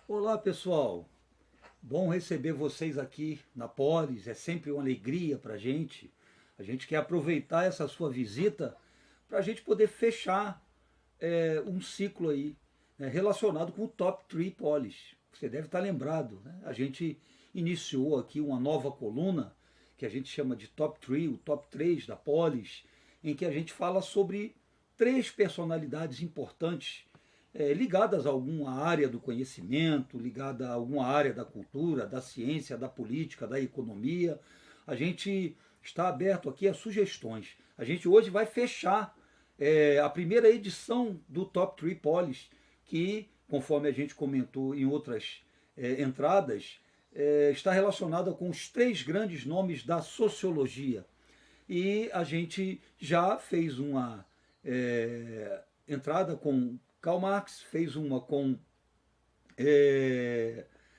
Olá pessoal, bom receber vocês aqui na Polis, é sempre uma alegria para a gente. A gente quer aproveitar essa sua visita para a gente poder fechar um ciclo aí relacionado com o Top 3 Polis. Você deve estar lembrado, né? A gente iniciou aqui uma nova coluna que a gente chama de Top 3, o Top 3 da Polis, em que a gente fala sobre três personalidades importantes ligadas a alguma área do conhecimento, ligada a alguma área da cultura, da ciência, da política, da economia. A gente está aberto aqui a sugestões. A gente hoje vai fechar a primeira edição do Top 3 Polis, que, conforme a gente comentou em outras entradas, está relacionada com os três grandes nomes da sociologia. E a gente já fez uma entrada com Karl Marx, fez uma com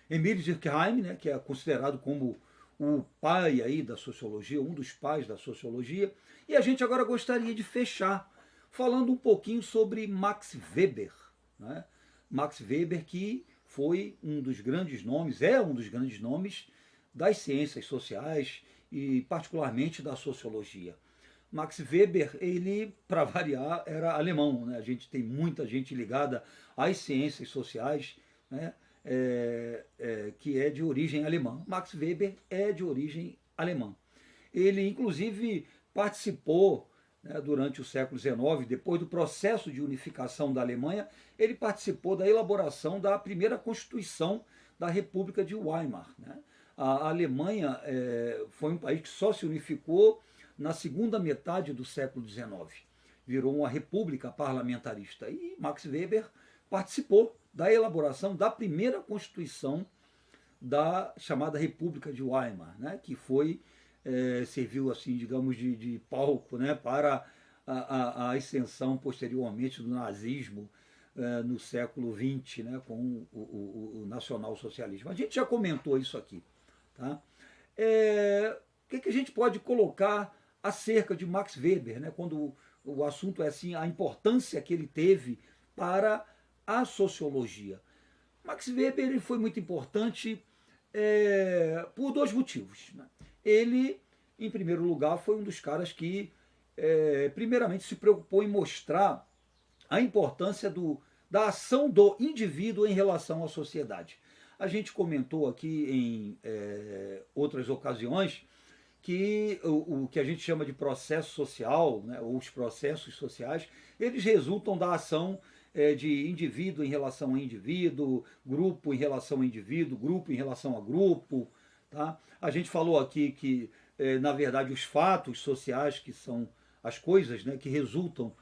Emile Durkheim, né, que é considerado como o pai aí da sociologia, um dos pais da sociologia. E a gente agora gostaria de fechar falando um pouquinho sobre Max Weber. Né? Max Weber, que foi um dos grandes nomes, é um dos grandes nomes das ciências sociais e particularmente da sociologia. Max Weber, ele, para variar, era alemão. Né? A gente tem muita gente ligada às ciências sociais, né? Que é de origem alemã. Max Weber é de origem alemã. Ele, inclusive, participou, né, durante o século XIX, depois do processo de unificação da Alemanha, ele participou da elaboração da primeira Constituição da República de Weimar. Né? A Alemanha foi um país que só se unificou na segunda metade do século XIX. Virou uma república parlamentarista. E Max Weber participou da elaboração da primeira Constituição da chamada República de Weimar, né, que foi serviu assim, digamos, de palco, né, para a ascensão posteriormente do nazismo no século XX, né, com o nacionalsocialismo. A gente já comentou isso aqui. Tá? O que a gente pode colocar acerca de Max Weber, né, quando o assunto é assim, a importância que ele teve para a sociologia? Max Weber ele foi muito importante por dois motivos. Né? Ele, em primeiro lugar, foi um dos caras que, primeiramente, se preocupou em mostrar a importância da ação do indivíduo em relação à sociedade. A gente comentou aqui em outras ocasiões que o que a gente chama de processo social, né, ou os processos sociais, eles resultam da ação de indivíduo em relação a indivíduo, grupo em relação a indivíduo, grupo em relação a grupo. Tá? A gente falou aqui que, na verdade, os fatos sociais, que são as coisas, né, que resultam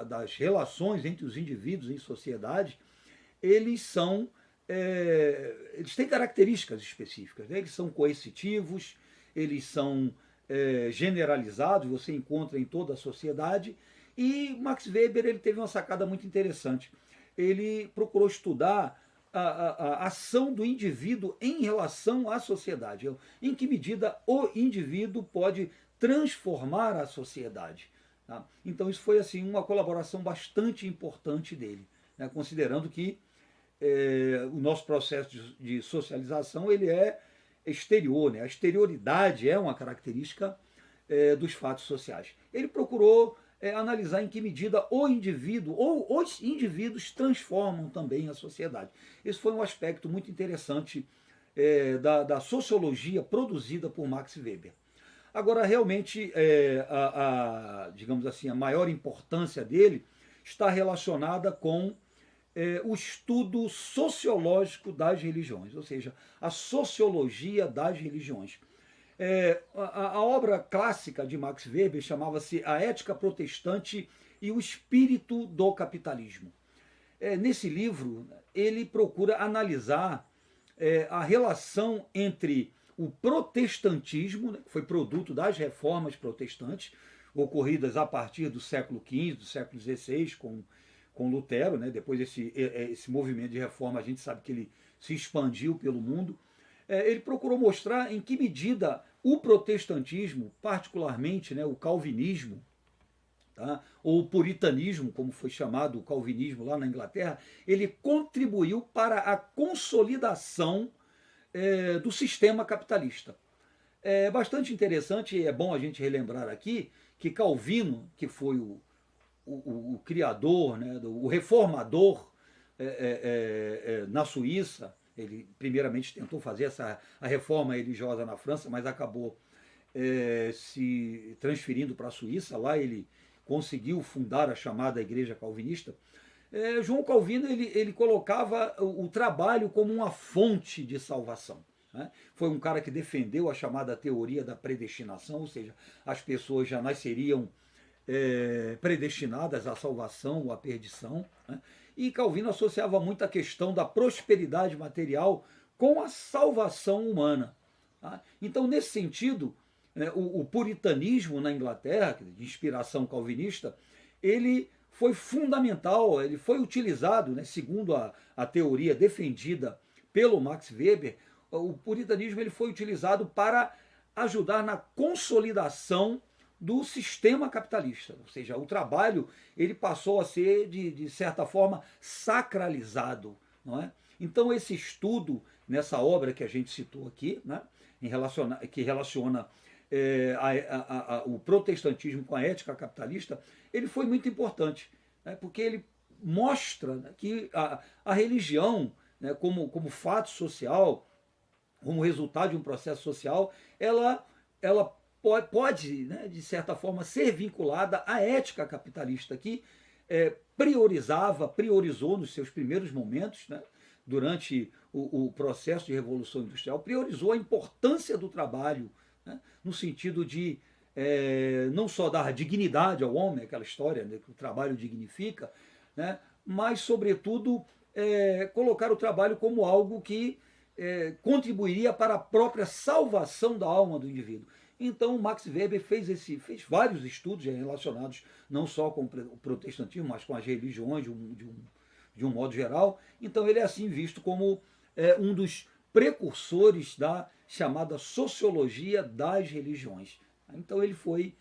das relações entre os indivíduos em sociedade, eles são eles têm características específicas, né? Eles são coercitivos, eles são generalizados, você encontra em toda a sociedade. E Max Weber ele teve uma sacada muito interessante. Ele procurou estudar a ação do indivíduo em relação à sociedade. Em que medida o indivíduo pode transformar a sociedade. Tá? Então isso foi assim uma colaboração bastante importante dele, né? Considerando que o nosso processo de socialização ele é exterior, né? A exterioridade é uma característica dos fatos sociais. Ele procurou analisar em que medida o indivíduo ou os indivíduos transformam também a sociedade. Esse foi um aspecto muito interessante da sociologia produzida por Max Weber. Agora, realmente, digamos assim, a maior importância dele está relacionada com o estudo sociológico das religiões, ou seja, a sociologia das religiões. A obra clássica de Max Weber chamava-se A Ética Protestante e o Espírito do Capitalismo. Nesse livro, ele procura analisar a relação entre o protestantismo, né, que foi produto das reformas protestantes, ocorridas a partir do século XV, do século XVI, com Lutero, né? Depois esse movimento de reforma, a gente sabe que ele se expandiu pelo mundo. Ele procurou mostrar em que medida o protestantismo, particularmente, né, o calvinismo, tá? Ou puritanismo, como foi chamado o calvinismo lá na Inglaterra, ele contribuiu para a consolidação do sistema capitalista. É bastante interessante e é bom a gente relembrar aqui que Calvino, que foi o criador, né, o reformador na Suíça, ele primeiramente tentou fazer a reforma religiosa na França, mas acabou se transferindo para a Suíça. Lá ele conseguiu fundar a chamada Igreja Calvinista. João Calvino ele colocava o trabalho como uma fonte de salvação. Né? Foi um cara que defendeu a chamada teoria da predestinação, ou seja, as pessoas já nasceriam predestinadas à salvação ou à perdição. Né? E Calvino associava muito a questão da prosperidade material com a salvação humana. Tá? Então, nesse sentido, o puritanismo na Inglaterra, de inspiração calvinista, ele foi fundamental, ele foi utilizado, né, segundo a teoria defendida pelo Max Weber, o puritanismo ele foi utilizado para ajudar na consolidação do sistema capitalista, ou seja, o trabalho ele passou a ser, de certa forma, sacralizado. Não é? Então, esse estudo, nessa obra que a gente citou aqui, né, que relaciona o protestantismo com a ética capitalista, ele foi muito importante, né, porque ele mostra, né, que a religião, né, como fato social, como resultado de um processo social, ela pode, né, de certa forma, ser vinculada à ética capitalista, que priorizou nos seus primeiros momentos, né, durante o processo de Revolução Industrial, priorizou a importância do trabalho, né, no sentido de não só dar dignidade ao homem, aquela história, né, que o trabalho dignifica, né, mas, sobretudo, colocar o trabalho como algo que contribuiria para a própria salvação da alma do indivíduo. Então, Max Weber fez vários estudos relacionados não só com o protestantismo, mas com as religiões de um modo geral. Então, ele é assim visto como um dos precursores da chamada sociologia das religiões. Então, ele foi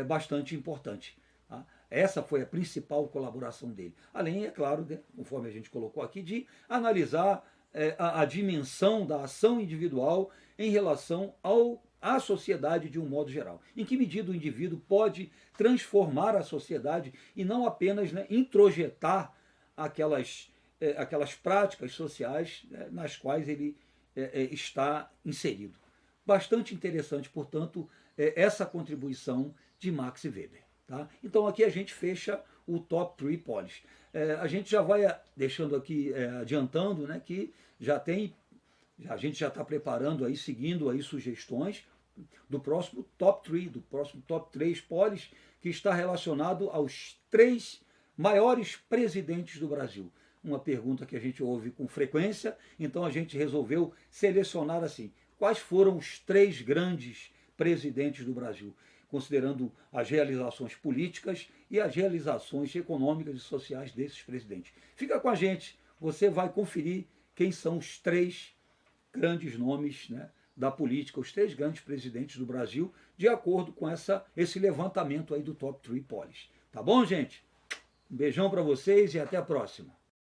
bastante importante. Tá? Essa foi a principal colaboração dele. Além, é claro, conforme a gente colocou aqui, de analisar a dimensão da ação individual em relação à sociedade de um modo geral. Em que medida o indivíduo pode transformar a sociedade e não apenas, né, introjetar aquelas práticas sociais, né, nas quais ele está inserido. Bastante interessante, portanto, essa contribuição de Max Weber. Tá? Então aqui a gente fecha o Top 3 Polis. A gente já vai deixando aqui, adiantando, né, que a gente já está preparando aí, seguindo aí sugestões do próximo Top 3, do próximo Top 3 Polis, que está relacionado aos 3 maiores presidentes do Brasil. Uma pergunta que a gente ouve com frequência, então a gente resolveu selecionar assim, quais foram os 3 grandes presidentes do Brasil, considerando as realizações políticas e as realizações econômicas e sociais desses presidentes. Fica com a gente, você vai conferir quem são os 3 grandes nomes, né, da política, os 3 grandes presidentes do Brasil, de acordo com esse levantamento aí do Top 3 Polis. Tá bom, gente? Um beijão para vocês e até a próxima.